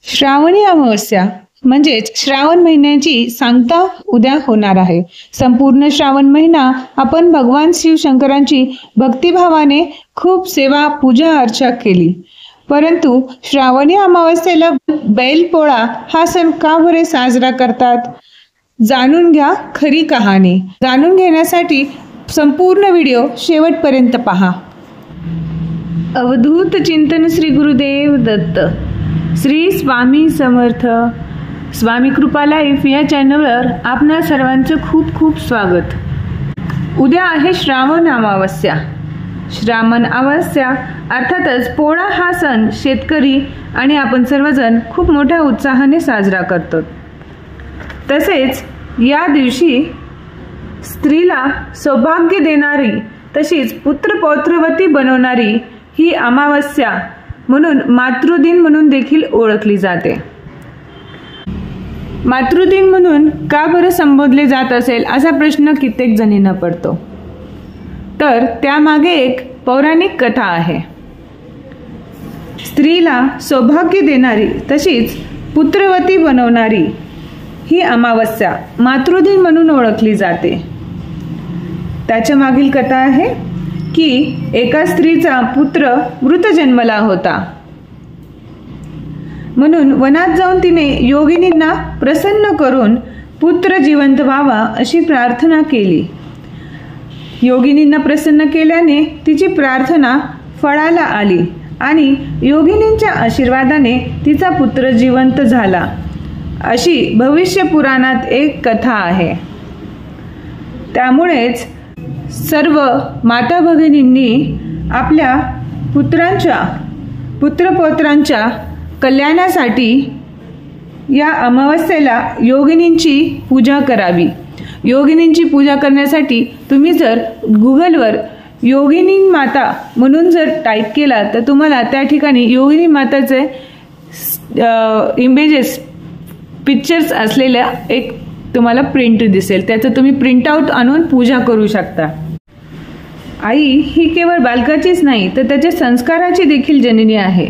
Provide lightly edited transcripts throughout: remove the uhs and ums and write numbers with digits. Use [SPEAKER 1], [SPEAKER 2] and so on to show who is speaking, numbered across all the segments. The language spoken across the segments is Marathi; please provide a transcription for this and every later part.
[SPEAKER 1] श्रावणी अमावस्या म्हणजेच श्रावण महिन्याची सांगता उद्या होणार आहे। संपूर्ण श्रावण महिना आपण भगवान शिवशंकरांची भक्तिभावाने खूप सेवा पूजा अर्चा केली, परंतु श्रावणी अमावस्येला बैलपोळा हा सण का बरे साजरा करतात? जाणून घ्या खरी कहाणी। जाणून घेण्यासाठी संपूर्ण व्हिडिओ शेवटपर्यंत पहा। अवधूत चिंतन श्री गुरुदेव दत्त। श्री स्वामी समर्थ। स्वामी कृपा लाईफ या चॅनलवर आपणा सर्वांचं खूप खूप स्वागत। उद्या आहे श्रावण अमावस्या। श्रावण अमावस्या अर्थातच पोळा हा सण शेतकरी आणि आपण सर्वजण खूप मोठ्या उत्साहाने साजरा करतो। तसेच या दिवशी स्त्रीला सौभाग्य देणारी तशीच पुत्रपौत्रवती बनवणारी ही अमावस्या म्हणून मातृदिन म्हणून देखील ओळखली जाते। मातृदिन म्हणून का बरं संबोधले जात असेल असा प्रश्न कित्येक जणींना पडतो, तर त्यामागे एक पौराणिक कथा आहे। स्त्रीला सौभाग्य देणारी तशीच पुत्रवती बनवणारी ही अमावस्या मातृदिन म्हणून ओळखली जाते। त्याच्या मागील कथा आहे की एका स्त्रीचा पुत्र मृत जन्मला होता, म्हणून वनात जाऊन तिने योगिनींना प्रसन्न करून पुत्र जिवंत व्हावा अशी प्रार्थना केली। योगिनींना प्रसन्न केल्याने तिची प्रार्थना फळाला आली आणि योगिनींच्या आशीर्वादाने तिचा पुत्र जिवंत झाला, अशी भविष्य पुराणात एक कथा आहे। त्यामुळेच सर्व माता भगिनींनी आपल्या पुत्रपौत्रांच्या कल्याणासाठी या अमावस्येला योगिनींची पूजा करावी। योगिनींची पूजा करण्यासाठी तुम्ही जर गुगलवर योगिनी माता म्हणून जर टाईप केला तर तुम्हाला त्या ठिकाणी योगिनी माताचे इमेजेस पिक्चर्स असलेल्या एक तुम्हाला प्रिंट दिसेल, त्याचं तुम्ही प्रिंटआउट आणून पूजा करू शकता। आई ही केवळ बालकाचीच नाही तर त्याच्या संस्काराची देखील जननी आहे।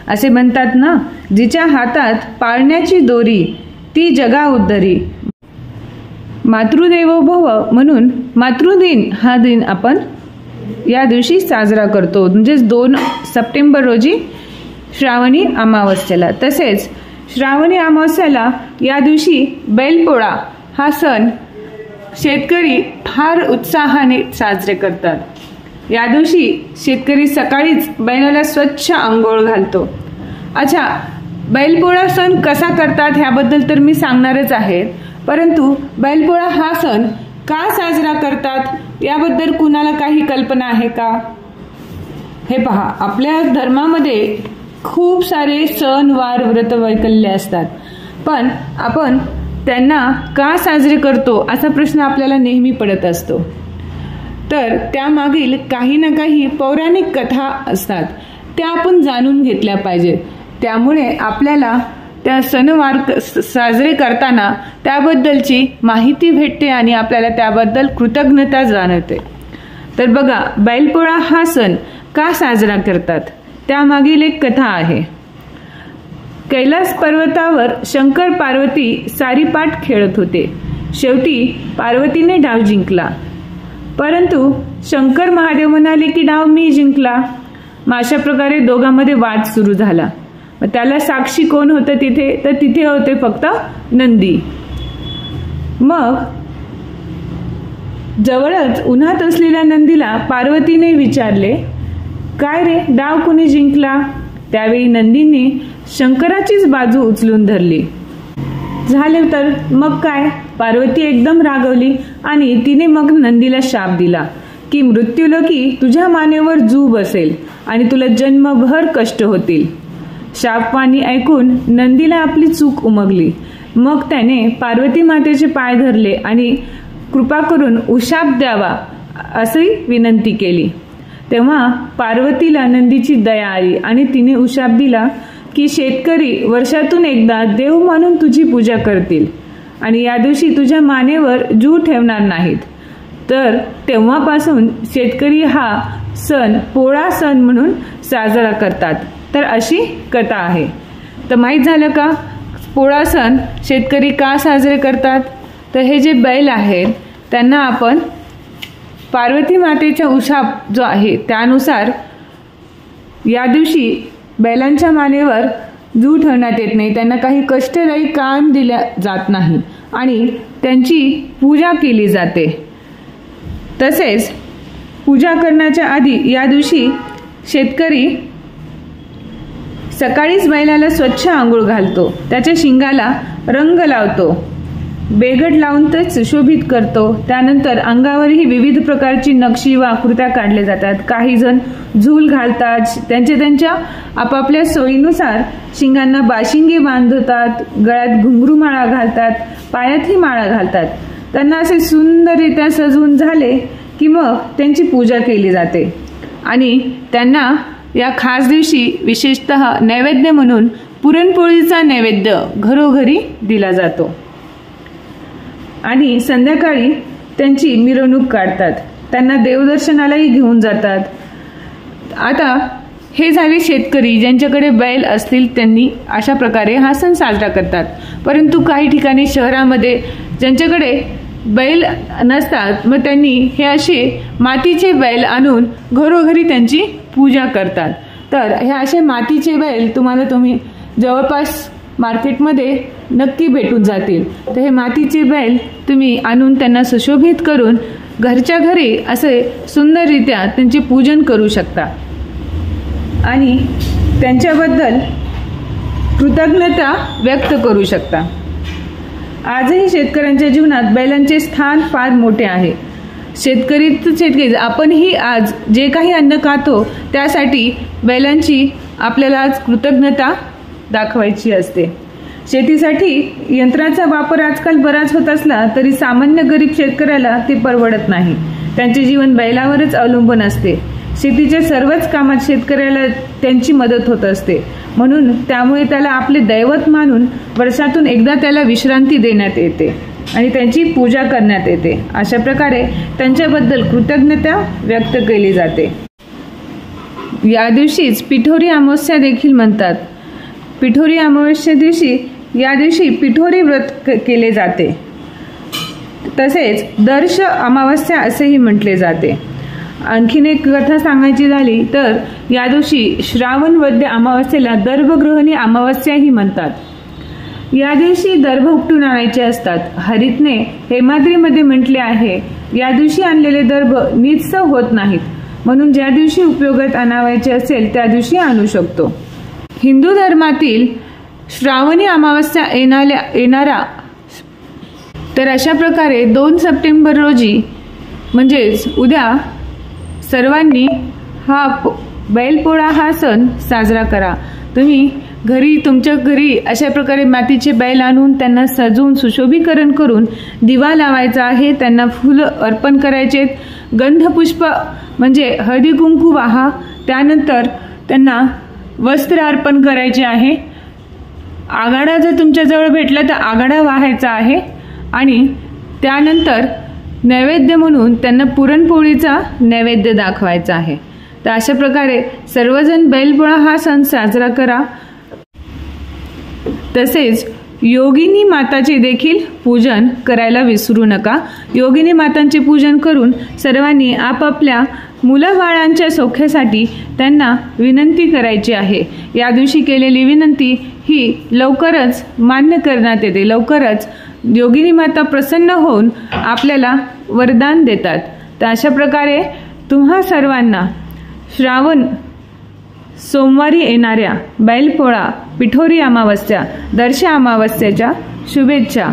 [SPEAKER 1] असे म्हणतात ना, जिच्या हातात पाळण्याची दोरी ती जगा उद्धरी। मातृदेवो भव म्हणून मातृदिन हा दिन आपण या दिवशी साजरा करतो, म्हणजे 2 सप्टेंबर रोजी श्रावणी अमावस्येला। तसेच श्रावणी अमावस्येला या दिवशी बैलपोळा हा सण शेतकरी फार उत्साहाने साजरे करतात। या दिवशी शेतकरी सकाळीच बैलाला स्वच्छ अंघोळ घालतो। अच्छा, बैलपोळा सण कसा करतात ह्याबद्दल तर मी सांगणारच आहे, परंतु बैलपोळा हा सण का साजरा करतात याबद्दल कुणाला काही कल्पना आहे का? हे पहा, आपल्या धर्मामध्ये खूप सारे सण वार व्रत वैकल्य असतात, पण आपण त्यांना का साजरे करतो असा प्रश्न आपल्याला नेहमी पडत असतो। तर त्यामागील काही ना काही पौराणिक कथा असतात, त्या आपण जाणून घेतल्या पाहिजेत। त्यामुळे आपल्याला त्या सणवार साजरे करताना त्याबद्दलची माहिती भेटते आणि आपल्याला त्याबद्दल कृतज्ञता जाणवते। तर बघा, बैलपोळा हा सण का साजरा करतात त्यामागील एक कथा आहे। कैलास पर्वतावर शंकर पार्वती सारीपाट खेळत होते। शेवटी पार्वतीने डाव जिंकला, परंतु शंकर महादेव म्हणाले की डाव मी जिंकला। मग अशा प्रकारे दोघांमध्ये वाद सुरू झाला। मग त्याला साक्षी कोण होतं तिथे? तर तिथे होते फक्त नंदी। मग जवळच उन्हात असलेल्या नंदीला पार्वतीने विचारले, काय रे, डाव कोणी जिंकला? त्यावेळी नंदीने शंकराचीच बाजू उचलून धरली। झाले तर मग काय, पार्वती एकदम रागवली आणि तिने मग नंदीला शाप दिला की मृत्यूलोकी तुझ्या मानेवर जू बसेल आणि तुला जन्मभर कष्ट होतील। शापवाणी ऐकून नंदीला आपली चूक उमगली। मग त्याने पार्वती मातेचे पाय धरले आणि कृपा करून उशाप द्यावा अशी विनंती केली। तेव्हा पार्वतीला नंदीची दया आली आणि तिने उशाप दिला की शेतकरी वर्षातून एकदा देव मानून तुझी पूजा करतील आणि या दिवशी तुझ्या मानेवर जू ठेवणार नाहीत। तर तेव्हापासून शेतकरी हा सण पोळा सण म्हणून साजरा करतात। तर अशी कथा आहे। तर माहीत झालं का पोळा सण शेतकरी का साजरे करतात? तर हे जे बैल आहेत त्यांना आपण पार्वती मातेचा उशाप जो आहे त्यानुसार या दिवशी बैलांच्या मानेवर जू ठेवण्यात येत नाही, त्यांना काही कष्टदायी काम दिले जात नाही आणि त्यांची पूजा केली जाते. तसेच पूजा करण्याच्या आधी या दिवशी शेतकरी सकाळीच बैलाला स्वच्छ आंघोळ घालतो, त्याच्या शिंगाला रंग लावतो, बेगड लावून ते सुशोभित करतो. त्यानंतर अंगावरही विविध प्रकारची नक्षी व आकृत्या काढल्या जातात. काही जण झूल घालतात, त्यांच्या आपापल्या सोयीनुसार शिंगांना बाशिंगे बांधतात, गळ्यात घुंगरू माळा घालतात, पायातही माळा घालतात. त्यांना असे सुंदररित्या सजवून झाले की मग त्यांची पूजा केली जाते आणि त्यांना या खास दिवशी विशेषतः नैवेद्य म्हणून पुरणपोळीचा नैवेद्य घरोघरी दिला जातो आणि संध्याकाळी त्यांची मिरवणूक काढतात, त्यांना देवदर्शनालाही घेऊन जातात. आता हे झाले शेतकरी ज्यांच्याकडे बैल असतील त्यांनी अशा प्रकारे हा सण साजरा करतात. परंतु काही ठिकाणी शहरामध्ये ज्यांच्याकडे बैल नसतात मग त्यांनी हे असे मातीचे बैल आणून घरोघरी त्यांची पूजा करतात. तर हे असे मातीचे बैल तुम्ही जवळपास मार्केटमध्ये नक्की भेटून जातील. तर हे मातीचे बैल तुम्ही आणून त्यांना सुशोभित करून घरच्या घरी असे सुंदररित्या त्यांचे पूजन करू शकता आणि त्यांच्याबद्दल कृतज्ञता व्यक्त करू शकता. आजही शेतकऱ्यांच्या जीवनात बैलांचे स्थान फार मोठे आहे. शेतकरी आपणही आज जे काही अन्न खातो त्यासाठी बैलांची आपल्याला आज कृतज्ञता दाखवायची असते. शेतीसाठी यंत्राचा वापर आजकाल बराच होत असला तरी सामान्य गरीब शेतकऱ्याला ते परवडत नाही. त्यांचे जीवन बैलावरच अवलंबून असते. शेतीच्या सर्वच कामात शेतकऱ्याला त्यांची मदत होत असते. म्हणून त्यामुळे त्याला आपले दैवत मानून वर्षातून एकदा त्याला विश्रांती देण्यात येते आणि त्यांची पूजा करण्यात येते. अशा प्रकारे त्यांच्याबद्दल कृतज्ञता व्यक्त केली जाते. या दिवशीच पिठोरी अमावस्या देखील म्हणतात. पिठोरी अमावस्या दिवशी या दिवशी पिठोरी व्रत केले जाते. तसेच दर्श अमावस्या असेही म्हटले जाते. आणखीन एक कथा सांगायची झाली तर या दिवशी श्रावण वद्य अमावस्येला दर्भगृहिणी अमावस्याही म्हणतात. या दिवशी दर्भ उपटून आणायचे असतात. हरितने हेमाद्रीमध्ये म्हटले आहे, या दिवशी आणलेले दर्भ नीचस होत नाहीत, म्हणून ज्या दिवशी उपयोगात आणावायचे असेल त्या दिवशी आणू शकतो. हिंदू धर्मातील श्रावणी अमावस्या येणारा तर अशा प्रकारे 2 सप्टेंबर रोजी म्हणजेच उद्या सर्वांनी हा बैलपोळा हा सण साजरा करा. तुम्ही तुमच्या घरी अशा प्रकारे मातीचे बैल आणून त्यांना सजवून सुशोभीकरण करून दिवा लावायचा आहे, त्यांना फुलं अर्पण करायचे, गंधपुष्प म्हणजे हळदी कुंकू वाहा, त्यानंतर त्यांना वस्त्र अर्पण करायचे आहे. आघाडा जर तुमच्याजवळ भेटला तर आघाडा वाहायचा आहे आणि त्यानंतर नैवेद्य म्हणून त्यांना पुरणपोळीचा नैवेद्य दाखवायचा आहे. तर अशा प्रकारे सर्वजण बैलपोळा हा सण साजरा करा. तसेच योगिनी माताचे देखील पूजन करायला विसरू नका. योगिनी मातांचे पूजन करून सर्वांनी आपापल्या मुलाबाळांच्या सौख्यासाठी त्यांना विनंती करायची आहे. या दिवशी केलेली विनंती ही लवकरच मान्य करण्यात येते. लवकरच योगिनी माता प्रसन्न होऊन आपल्याला वरदान देतात. तर अशा प्रकारे तुम्हा सर्वांना श्रावण सोमवारी येणाऱ्या बैलपोळा, पिठोरी अमावस्या, दर्श अमावस्याच्या शुभेच्छा.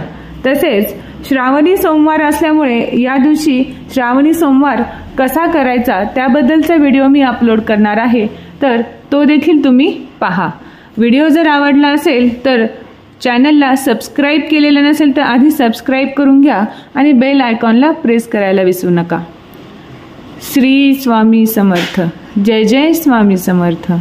[SPEAKER 1] तसेच श्रावणी सोमवार असल्यामुळे या दिवशी श्रावणी सोमवार कसा करायचा त्याबद्दलचा व्हिडिओ मी अपलोड करणार आहे, तर तो देखील तुम्ही पहा. व्हिडिओ जर आवडला असेल तर चॅनलला सबस्क्राईब केलेलं नसेल तर आधी सबस्क्राईब करून घ्या आणि बेल आयकॉनला प्रेस करायला विसरू नका. श्री स्वामी समर्थ. जय जय स्वामी समर्थ.